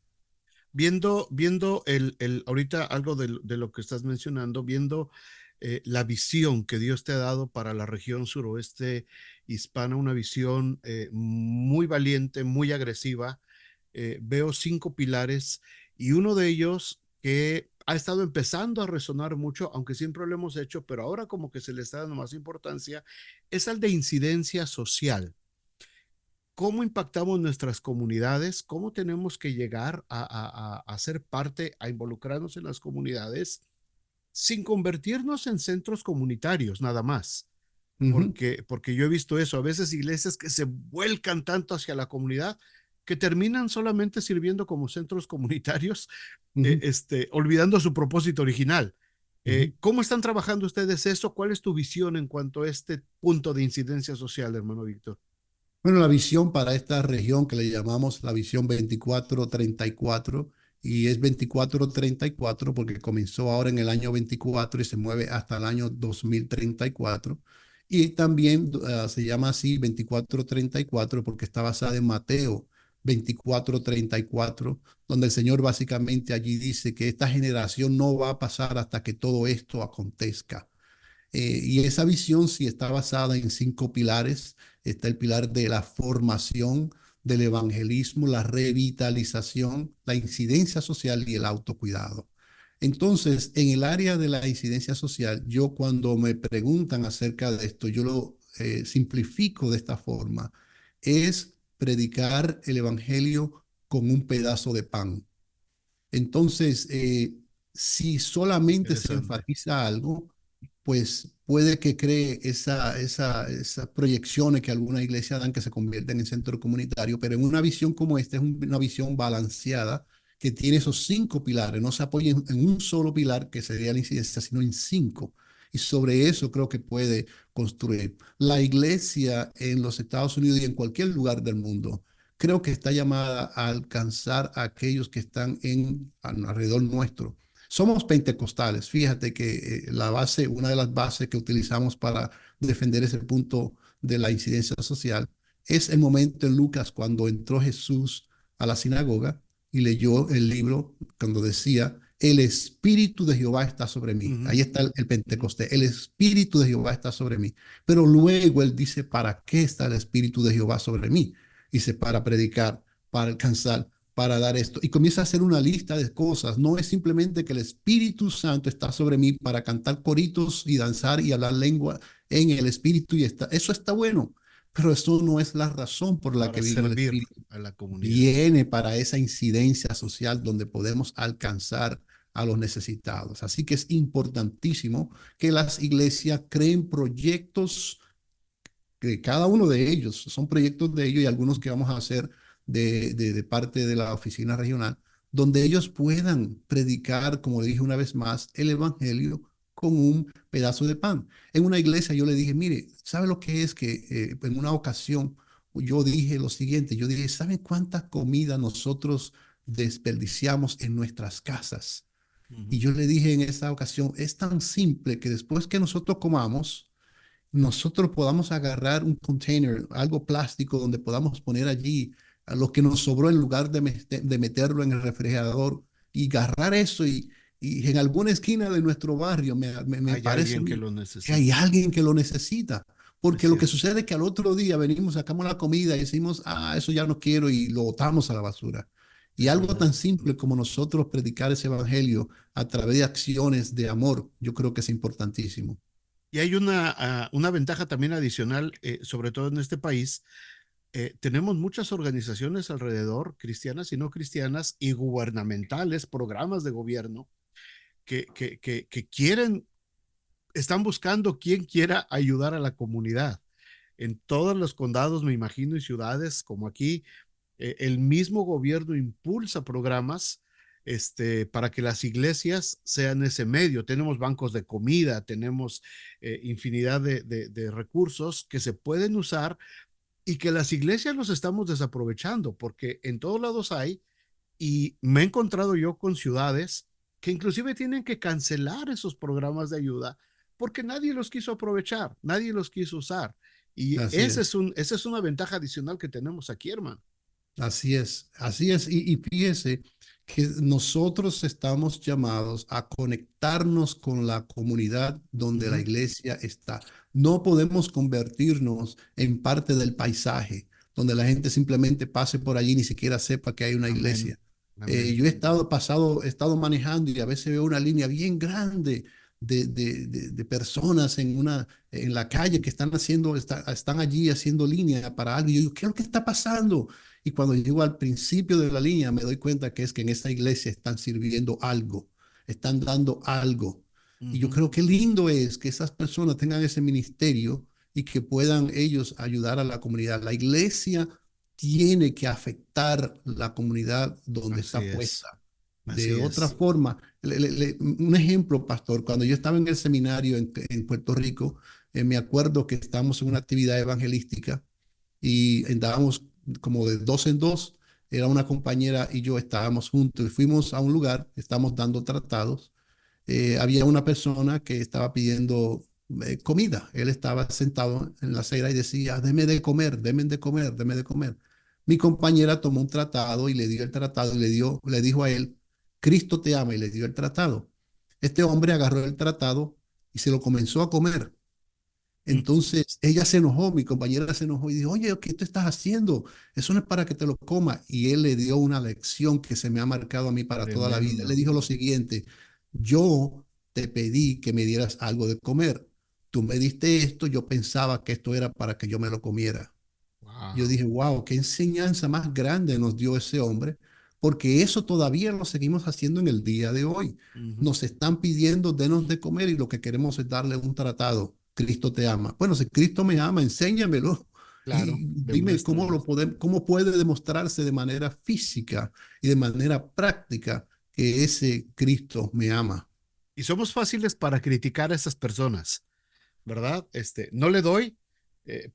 Viendo ahorita algo de lo que estás mencionando, viendo la visión que Dios te ha dado para la región suroeste hispana, una visión muy valiente, muy agresiva. Veo 5 pilares y uno de ellos que ha estado empezando a resonar mucho, aunque siempre lo hemos hecho, pero ahora como que se le está dando más importancia, es el de incidencia social. ¿Cómo impactamos nuestras comunidades? ¿Cómo tenemos que llegar a ser parte, a involucrarnos en las comunidades sin convertirnos en centros comunitarios nada más? Ujú, Porque yo he visto eso, a veces iglesias que se vuelcan tanto hacia la comunidad que terminan solamente sirviendo como centros comunitarios, ujú. olvidando su propósito original. Ujú. ¿Cómo están trabajando ustedes eso? ¿Cuál es tu visión en cuanto a este punto de incidencia social, hermano Víctor? Bueno, la visión para esta región que le llamamos la visión 2434, y es 2434 porque comenzó ahora en el año 24 y se mueve hasta el año 2034. Y también se llama así 2434 porque está basada en Mateo 2434, donde el Señor básicamente allí dice que esta generación no va a pasar hasta que todo esto acontezca. Y esa visión sí está basada en 5 pilares. Está el pilar de la formación, del evangelismo, la revitalización, la incidencia social y el autocuidado. Entonces, en el área de la incidencia social, yo cuando me preguntan acerca de esto, yo lo simplifico de esta forma. Es predicar el evangelio con un pedazo de pan. Entonces, si solamente se Interesante. enfatiza algo, pues puede que cree esas proyecciones que algunas iglesias dan que se convierten en centro comunitario, pero en una visión como esta es una visión balanceada que tiene esos 5 pilares, no se apoya en un solo pilar que sería la incidencia, sino en 5. Y sobre eso creo que puede construir. La iglesia en los Estados Unidos y en cualquier lugar del mundo creo que está llamada a alcanzar a aquellos que están alrededor nuestro. Somos pentecostales. Fíjate que una de las bases que utilizamos para defender ese punto de la incidencia social es el momento en Lucas cuando entró Jesús a la sinagoga y leyó el libro cuando decía, el Espíritu de Jehová está sobre mí. Ujú, Ahí está el ujú. Pentecostés. El Espíritu de Jehová está sobre mí. Pero luego él dice, ¿para qué está el Espíritu de Jehová sobre mí? Dice, para predicar, para alcanzar, para dar esto. Y comienza a hacer una lista de cosas. No es simplemente que el Espíritu Santo está sobre mí para cantar coritos y danzar y hablar lengua en el Espíritu. Eso está bueno, pero eso no es la razón por la Para que vino el servir Espíritu. a la comunidad. Viene para esa incidencia social donde podemos alcanzar a los necesitados. Así que es importantísimo que las iglesias creen proyectos, que cada uno de ellos, son proyectos de ellos y algunos que vamos a hacer de parte de la oficina regional, donde ellos puedan predicar, como dije una vez más, el evangelio con un pedazo de pan. En una iglesia yo le dije, mire, ¿sabe lo que es que en una ocasión yo dije lo siguiente? Yo dije, ¿saben cuánta comida nosotros desperdiciamos en nuestras casas? Y Ujú. yo le dije en esa ocasión, es tan simple que después que nosotros comamos, nosotros podamos agarrar un container, algo plástico, donde podamos poner allí a lo que nos sobró en lugar de meterlo en el refrigerador y agarrar eso y en alguna esquina de nuestro barrio me Hay parece a alguien que mí lo que hay necesita. alguien que lo necesita. Porque Así lo que es. sucede es que al otro día venimos, sacamos la comida y decimos, ah, eso ya no quiero y lo botamos a la basura. Y Es algo verdad. tan simple como nosotros predicar ese evangelio a través de acciones de amor, yo creo que es importantísimo. Y hay una ventaja también adicional, sobre todo en este país. Tenemos muchas organizaciones alrededor, cristianas y no cristianas, y gubernamentales, programas de gobierno, que quieren, están buscando quien quiera ayudar a la comunidad. En todos los condados, me imagino, y ciudades como aquí, el mismo gobierno impulsa programas para que las iglesias sean ese medio. Tenemos bancos de comida, tenemos infinidad de recursos que se pueden usar y que las iglesias los estamos desaprovechando porque en todos lados hay, y me he encontrado yo con ciudades que inclusive tienen que cancelar esos programas de ayuda porque nadie los quiso aprovechar, nadie los quiso usar. Y Así es. esa es una ventaja adicional que tenemos aquí, hermano. Así es, así es. Y fíjese que nosotros estamos llamados a conectarnos con la comunidad donde la Ujú. iglesia está. No podemos convertirnos en parte del paisaje, donde la gente simplemente pase por allí y ni siquiera sepa que hay una Amén. iglesia. Amén. Yo he estado manejando y a veces veo una línea bien grande de personas en la calle que están allí haciendo línea para algo. Y yo digo, ¿qué es lo que está pasando? Y cuando llego al principio de la línea, me doy cuenta que es que en esa iglesia están sirviendo algo, están dando algo. Y yo Ujú. creo que lindo es que esas personas tengan ese ministerio y que puedan ellos ayudar a la comunidad. La iglesia tiene que afectar la comunidad donde Así está es. puesta. De Así otra es. forma, un ejemplo, pastor, cuando yo estaba en el seminario en Puerto Rico, me acuerdo que estábamos en una actividad evangelística y andábamos como de dos en dos. Era una compañera y yo estábamos juntos y fuimos a un lugar, estamos dando tratados. Había una persona que estaba pidiendo comida. Él estaba sentado en la acera y decía, deme de comer, deme de comer, deme de comer. Mi compañera tomó un tratado y le dio el tratado y le dijo a él, Cristo te ama y le dio el tratado. Este hombre agarró el tratado y se lo comenzó a comer. Mm, Entonces ella se enojó, mi compañera se enojó y dijo, oye, ¿qué tú estás haciendo? Eso no es para que te lo coma. Y él le dio una lección que se me ha marcado a mí para toda la vida. Él le tremendo. dijo lo siguiente, yo te pedí que me dieras algo de comer. Tú me diste esto, yo pensaba que esto era para que yo me lo comiera. Yo Wow. dije, wow, qué enseñanza más grande nos dio ese hombre, porque eso todavía lo seguimos haciendo en el día de hoy. Ujú. Nos están pidiendo, denos de comer y lo que queremos es darle un tratado. Cristo te ama. Bueno, si Cristo me ama, enséñamelo Claro, y dime demuéstralo. cómo puede demostrarse de manera física y de manera práctica que ese Cristo me ama. Y somos fáciles para criticar a esas personas, ¿verdad? No le doy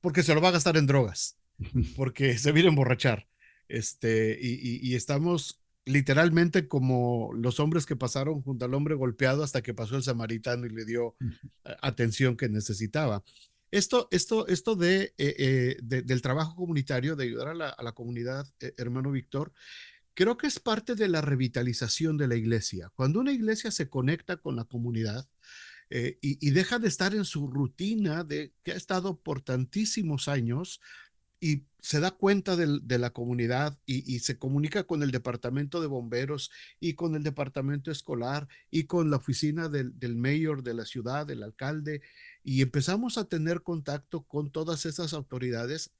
porque se lo va a gastar en drogas, porque se viene a emborrachar. Y estamos literalmente como los hombres que pasaron junto al hombre golpeado hasta que pasó el samaritano y le dio atención que necesitaba. Esto del trabajo comunitario, de ayudar a la comunidad, hermano Víctor, creo que es parte de la revitalización de la iglesia. Cuando una iglesia se conecta con la comunidad, y deja de estar en su rutina de que ha estado por tantísimos años y se da cuenta de la comunidad y se comunica con el departamento de bomberos y con el departamento escolar y con la oficina del mayor de la ciudad, del alcalde, y empezamos a tener contacto con todas esas autoridades.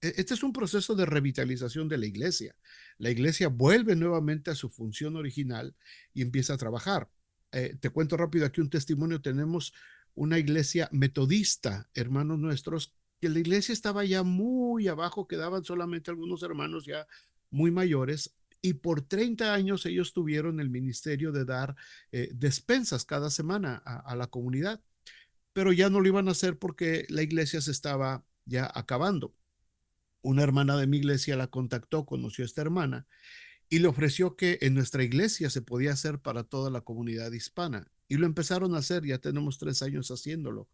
Este es un proceso de revitalización de la iglesia. La iglesia vuelve nuevamente a su función original y empieza a trabajar. Te cuento rápido aquí un testimonio. Tenemos una iglesia metodista, hermanos nuestros, que la iglesia estaba ya muy abajo, quedaban solamente algunos hermanos ya muy mayores, y por 30 años ellos tuvieron el ministerio de dar despensas cada semana a la comunidad, pero ya no lo iban a hacer porque la iglesia se estaba ya acabando. Una hermana de mi iglesia la contactó, conoció a esta hermana y le ofreció que en nuestra iglesia se podía hacer para toda la comunidad hispana. Y lo empezaron a hacer, ya tenemos 3 años haciéndolo.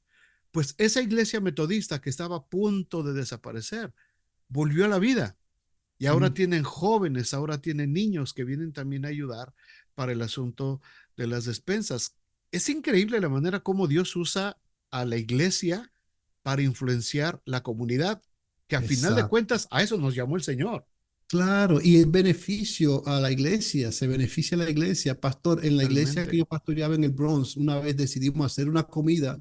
Pues esa iglesia metodista que estaba a punto de desaparecer, volvió a la vida. Y ahora Mm, tienen jóvenes, ahora tienen niños que vienen también a ayudar para el asunto de las despensas. Es increíble la manera como Dios usa a la iglesia para influenciar la comunidad, que a final de exacto. cuentas a eso nos llamó el Señor. Claro, y el beneficio a la iglesia, se beneficia a la iglesia. Pastor, en la iglesia que Totalmente. yo pastoreaba en el Bronx, una vez decidimos hacer una comida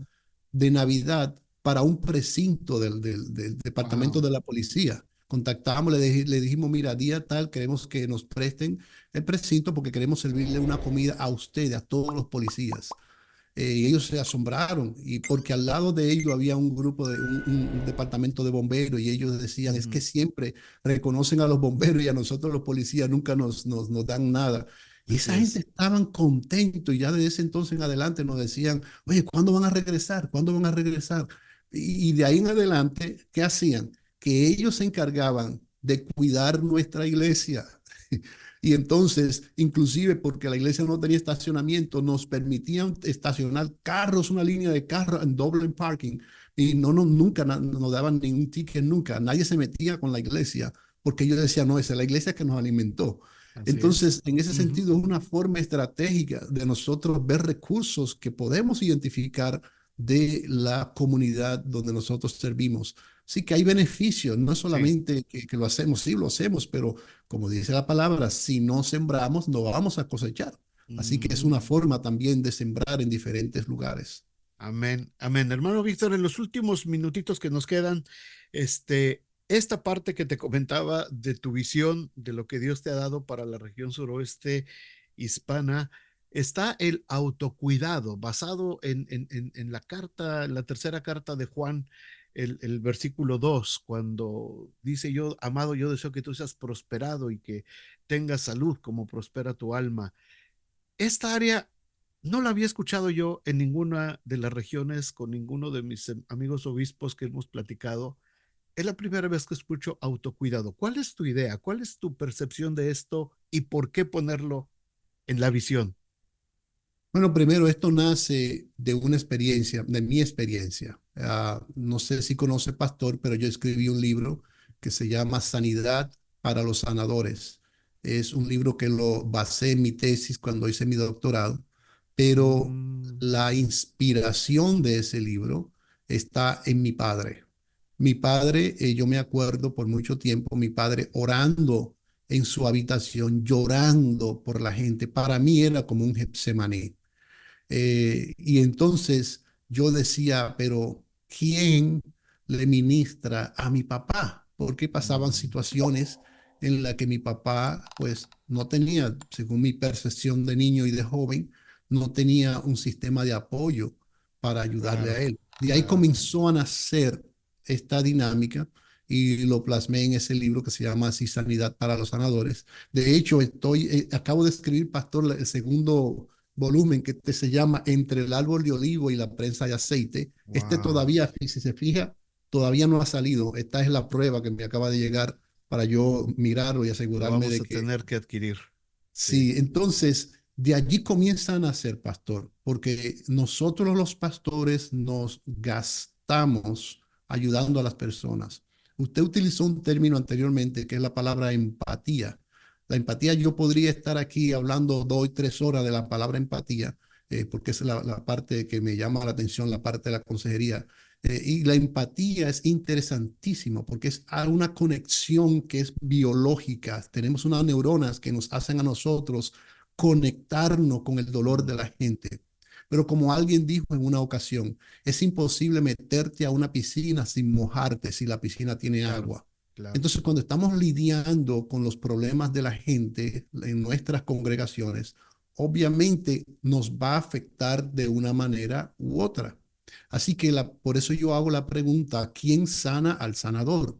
de Navidad para un precinto del departamento Wow. de la policía. Contactamos, le dijimos, mira, día tal, queremos que nos presten el precinto porque queremos servirle una comida a ustedes, a todos los policías. Y ellos se asombraron y porque al lado de ellos había un grupo de un departamento de bomberos y ellos decían, es que Ujú. siempre reconocen a los bomberos y a nosotros los policías nunca nos dan nada. Y Así esa gente es. estaban contentos y ya desde ese entonces en adelante nos decían, oye, ¿cuándo van a regresar? ¿Cuándo van a regresar? Y de ahí en adelante, ¿qué hacían? Que ellos se encargaban de cuidar nuestra iglesia. Y entonces, inclusive porque la iglesia no tenía estacionamiento, nos permitían estacionar carros, una línea de carros en doble parking. Y nunca nos daban ningún ticket, nunca. Nadie se metía con la iglesia porque yo decía, no, esa es la iglesia que nos alimentó. Así es. Entonces, en ese Ujú. sentido, es una forma estratégica de nosotros ver recursos que podemos identificar de la comunidad donde nosotros servimos. Sí que hay beneficios, no Sí. solamente que lo hacemos, sí lo hacemos, pero como dice la palabra, si no sembramos, no vamos a cosechar. Así que es Ujú. una forma también de sembrar en diferentes lugares. Amén, amén. Hermano Víctor, en los últimos minutitos que nos quedan, esta parte que te comentaba de tu visión, de lo que Dios te ha dado para la región suroeste hispana, está el autocuidado basado en la carta, en la tercera carta de Juan, el versículo 2, cuando dice yo, amado, yo deseo que tú seas prosperado y que tengas salud como prospera tu alma. Esta área no la había escuchado yo en ninguna de las regiones con ninguno de mis amigos obispos que hemos platicado. Es la primera vez que escucho autocuidado. ¿Cuál es tu idea? ¿Cuál es tu percepción de esto y por qué ponerlo en la visión? Bueno, primero, esto nace de una experiencia, de mi experiencia. No sé si conoce, pastor, pero yo escribí un libro que se llama Sanidad para los Sanadores. Es un libro que lo basé en mi tesis cuando hice mi doctorado, pero Mm, la inspiración de ese libro está en mi padre. Mi padre, yo me acuerdo por mucho tiempo, mi padre orando en su habitación, llorando por la gente. Para mí era como un Getsemaní. Y entonces yo decía, pero ¿quién le ministra a mi papá? Porque pasaban mm, situaciones en las que mi papá, pues, no tenía, según mi percepción de niño y de joven, no tenía un sistema de apoyo para ayudarle a claro, él. De ahí claro. comenzó a nacer esta dinámica y lo plasmé en ese libro que se llama así Sanidad para los Sanadores. De hecho, acabo de escribir, pastor, el segundo volumen que se llama Entre el árbol de olivo y la prensa de aceite. Este Wow. todavía, si se fija, todavía no ha salido. Esta es la prueba que me acaba de llegar para yo mirarlo y Lo asegurarme vamos de a que tener que adquirir. Sí. sí. Entonces, de allí comienzan a ser pastor, porque nosotros los pastores nos gastamos ayudando a las personas. Usted utilizó un término anteriormente que es la palabra empatía. La empatía, yo podría estar aquí hablando 2 y 3 horas de la palabra empatía, porque es la parte que me llama la atención, la parte de la consejería. Y la empatía es interesantísimo porque es una conexión que es biológica. Tenemos unas neuronas que nos hacen a nosotros conectarnos con el dolor de Mm, la gente. Pero como alguien dijo en una ocasión, es imposible meterte a una piscina sin mojarte si la piscina tiene claro, agua. claro. Entonces, cuando estamos lidiando con los problemas de la gente en nuestras congregaciones, obviamente nos va a afectar de una manera u otra. Así que por eso yo hago la pregunta, ¿quién sana al sanador?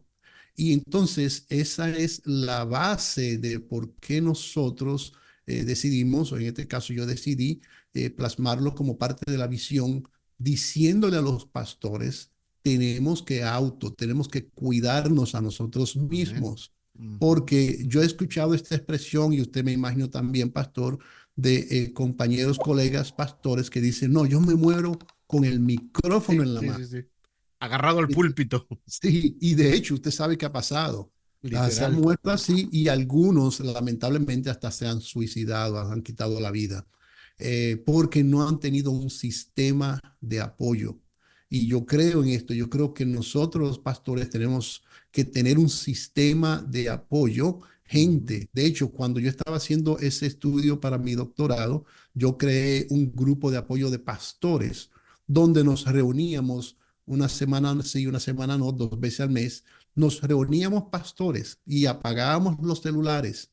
Y entonces esa es la base de por qué nosotros decidimos, o en este caso yo decidí, plasmarlo como parte de la visión, diciéndole a los pastores, tenemos que cuidarnos a nosotros Amén. mismos. Ujú, Porque yo he ujú. escuchado esta expresión, y usted me imagino también, pastor, de compañeros, colegas, pastores que dicen, no, yo me muero con el micrófono Sí, en la sí, mano. sí, sí. Agarrado al Y- púlpito, Sí, y de hecho usted sabe qué ha pasado. Se han literal. muerto así y algunos lamentablemente hasta se han suicidado, han quitado la vida, porque no han tenido un sistema de apoyo. Y yo creo en esto, yo creo que nosotros los pastores tenemos que tener un sistema de apoyo, Ujú, gente. De hecho, cuando yo estaba haciendo ese estudio para mi doctorado, yo creé un grupo de apoyo de pastores donde nos reuníamos una semana sí, una semana no, 2 veces al mes, nos reuníamos pastores y apagábamos los celulares.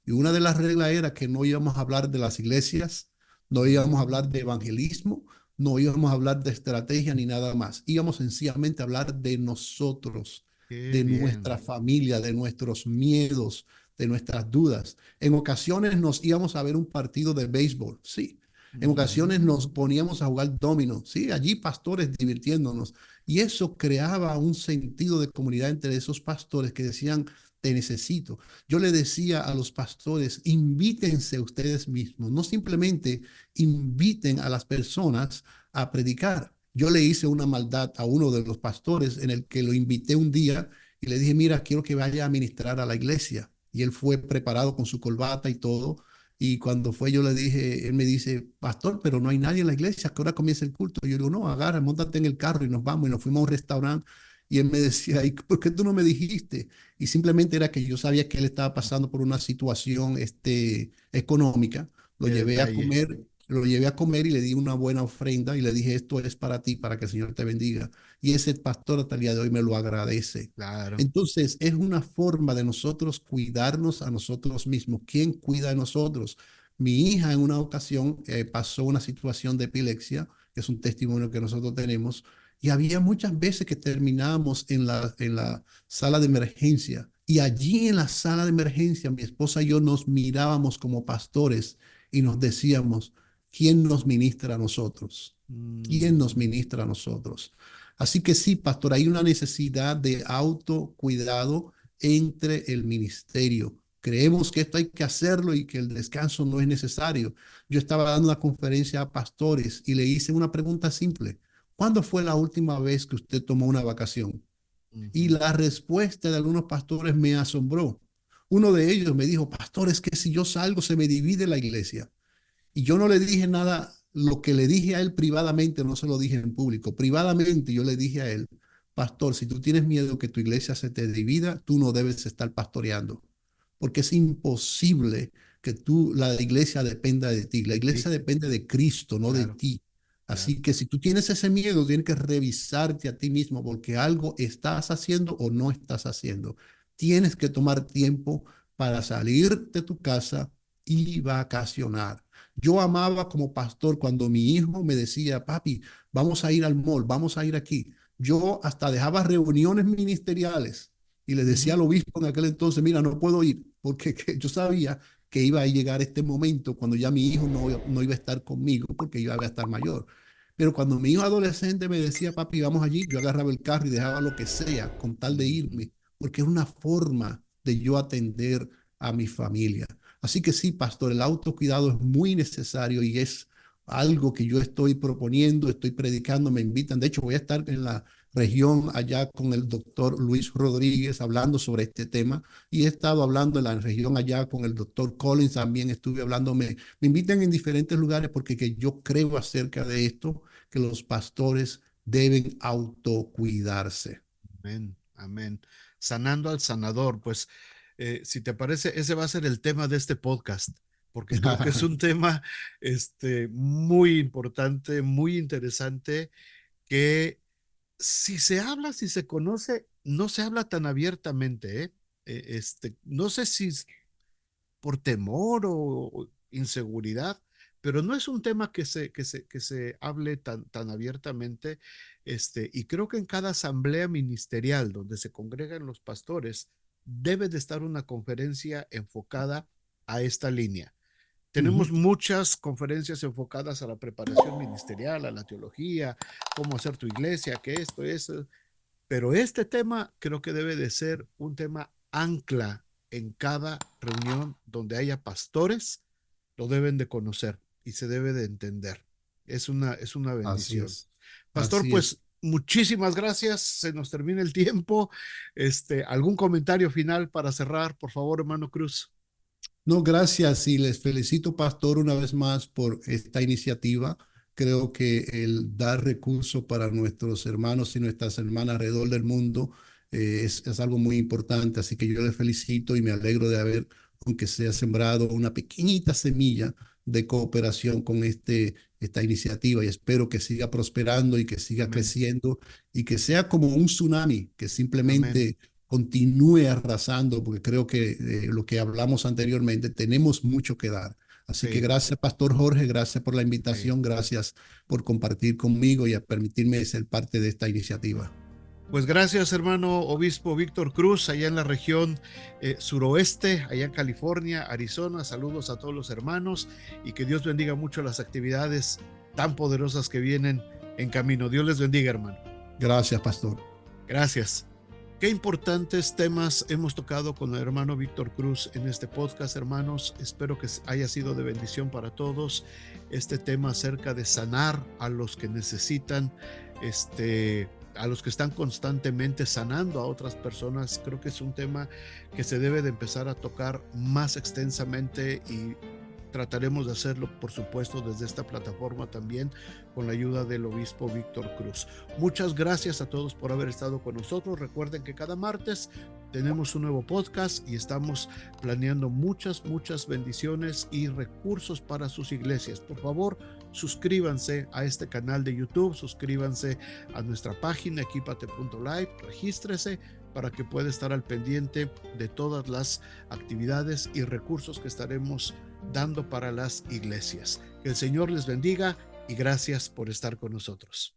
Y una de las reglas era que no íbamos a hablar de las iglesias, no íbamos a hablar de mm, evangelismo, no íbamos a hablar de estrategia ni nada más. Íbamos sencillamente a hablar de nosotros, qué de bien. nuestra familia, de nuestros miedos, de nuestras dudas. En ocasiones nos íbamos a ver un partido de béisbol, sí. En ocasiones nos Mm, poníamos a jugar dominó, sí, allí pastores divirtiéndonos. Y eso creaba un sentido de comunidad entre esos pastores que decían, te necesito. Yo le decía a los pastores, invítense ustedes mismos, no simplemente inviten a las personas a predicar. Yo le hice una maldad a uno de los pastores en el que lo invité un día y le dije, mira, quiero que vaya a ministrar a la iglesia. Y él fue preparado con su corbata y todo. Y cuando fue, yo le dije, él me dice, pastor, pero no hay nadie en la iglesia, ¿a qué hora comienza el culto? Y yo digo, no, agarra, montate en el carro y nos vamos. Y nos fuimos a un restaurante. Y él me decía, ¿y por qué tú no me dijiste? Y simplemente era que yo sabía que él estaba pasando por una situación económica. Lo qué llevé a detalle. comer, lo llevé a comer y le di una buena ofrenda y le dije, esto es para ti, para que el Señor te bendiga. Y ese pastor hasta el día de hoy me lo agradece. Claro. Entonces, es una forma de nosotros cuidarnos a nosotros mismos. ¿Quién cuida de nosotros? Mi hija en una ocasión pasó una situación de epilepsia, que es un testimonio que nosotros tenemos, y había muchas veces que terminábamos en la sala de emergencia. Y allí en la sala de emergencia, mi esposa y yo nos mirábamos como pastores y nos decíamos, ¿quién nos ministra a nosotros? ¿Quién nos Mm, ministra a nosotros? Así que sí, pastor, hay una necesidad de autocuidado entre el ministerio. Creemos que esto hay que hacerlo y que el descanso no es necesario. Yo estaba dando una conferencia a pastores y le hice una pregunta simple. ¿Cuándo fue la última vez que usted tomó una vacación? Y ujú, la respuesta de algunos pastores me asombró. Uno de ellos me dijo, pastor, es que si yo salgo se me divide la iglesia. Y yo no le dije nada, lo que le dije a él privadamente, no se lo dije en público. Privadamente yo le dije a él, pastor, si tú tienes miedo que tu iglesia se te divida, tú no debes estar pastoreando, porque es imposible que la iglesia dependa de ti. La sí, iglesia depende de Cristo, no de claro, ti. claro. Así que si tú tienes ese miedo, tienes que revisarte a ti mismo porque algo estás haciendo o no estás haciendo. Tienes que tomar tiempo para salir de tu casa y vacacionar. Yo amaba como pastor cuando mi hijo me decía, papi, vamos a ir al mall, vamos a ir aquí. Yo hasta dejaba reuniones ministeriales y le decía Ujú, al obispo en aquel entonces, mira, no puedo ir, porque yo sabía que iba a llegar este momento cuando ya mi hijo no iba a estar conmigo porque yo iba a estar mayor. Pero cuando mi hijo adolescente me decía, papi, vamos allí, yo agarraba el carro y dejaba lo que sea con tal de ujú. irme, porque es una forma de yo atender a mi familia. Así que sí, pastor, el autocuidado es muy necesario y es algo que yo estoy proponiendo, estoy predicando, me invitan. De hecho, voy a estar en la región allá con el doctor Luis Rodríguez hablando sobre este tema y he estado hablando en la región allá con el doctor Collins, también estuve hablando, me invitan en diferentes lugares porque que yo creo acerca de esto, que los pastores deben autocuidarse. Amén, amén. Sanando al sanador, pues si te parece, ese va a ser el tema de este podcast, porque creo que es un tema muy importante, muy interesante, que si se habla, si se conoce, no se habla tan abiertamente, ¿eh? No sé si por temor o inseguridad, pero no es un tema que se hable tan abiertamente. Y creo que en cada asamblea ministerial donde se congregan los pastores, debe de estar una conferencia enfocada a esta línea. Tenemos Ujú. muchas conferencias enfocadas a la preparación ministerial, a la teología, cómo hacer tu iglesia, que esto, eso, pero este tema creo que debe de ser un tema ancla en cada reunión donde haya pastores, lo deben de conocer y se debe de entender. Es una Así bendición. es, Pastor, así es. pues muchísimas gracias. Se nos termina el tiempo. ¿Algún comentario final para cerrar, por favor, hermano Cruz? No, gracias y les felicito, pastor, una vez más por esta iniciativa. Creo que el dar recursos para nuestros hermanos y nuestras hermanas alrededor del mundo es algo muy importante. Así que yo les felicito y me alegro de haber, aunque sea sembrado, una pequeñita semilla de cooperación con esta iniciativa y espero que siga prosperando y que siga Amén. creciendo y que sea como un tsunami que Amén. simplemente continúe arrasando, porque creo que lo que hablamos anteriormente, tenemos mucho que dar. Así que Sí, gracias, Pastor Jorge, gracias por la sí. invitación, gracias por compartir conmigo y a permitirme ser parte de esta iniciativa. Pues gracias, hermano obispo Víctor Cruz, allá en la región suroeste, allá en California, Arizona. Saludos a todos los hermanos y que Dios bendiga mucho las actividades tan poderosas que vienen en camino. Dios les bendiga, hermano. Gracias, Pastor. Gracias. Qué importantes temas hemos tocado con el hermano Víctor Cruz en este podcast, hermanos. Espero que haya sido de bendición para todos. Este tema acerca de sanar a los que necesitan, a los que están constantemente sanando a otras personas, creo que es un tema que se debe de empezar a tocar más extensamente y trataremos de hacerlo, por supuesto, desde esta plataforma también, con la ayuda del obispo Víctor Cruz. Muchas gracias a todos por haber estado con nosotros. Recuerden que cada martes tenemos un nuevo podcast y estamos planeando muchas bendiciones y recursos para sus iglesias. Por favor, suscríbanse a este canal de YouTube, suscríbanse a nuestra página equipate.live, regístrese para que pueda estar al pendiente de todas las actividades y recursos que estaremos dando para las iglesias. Que el Señor les bendiga y gracias por estar con nosotros.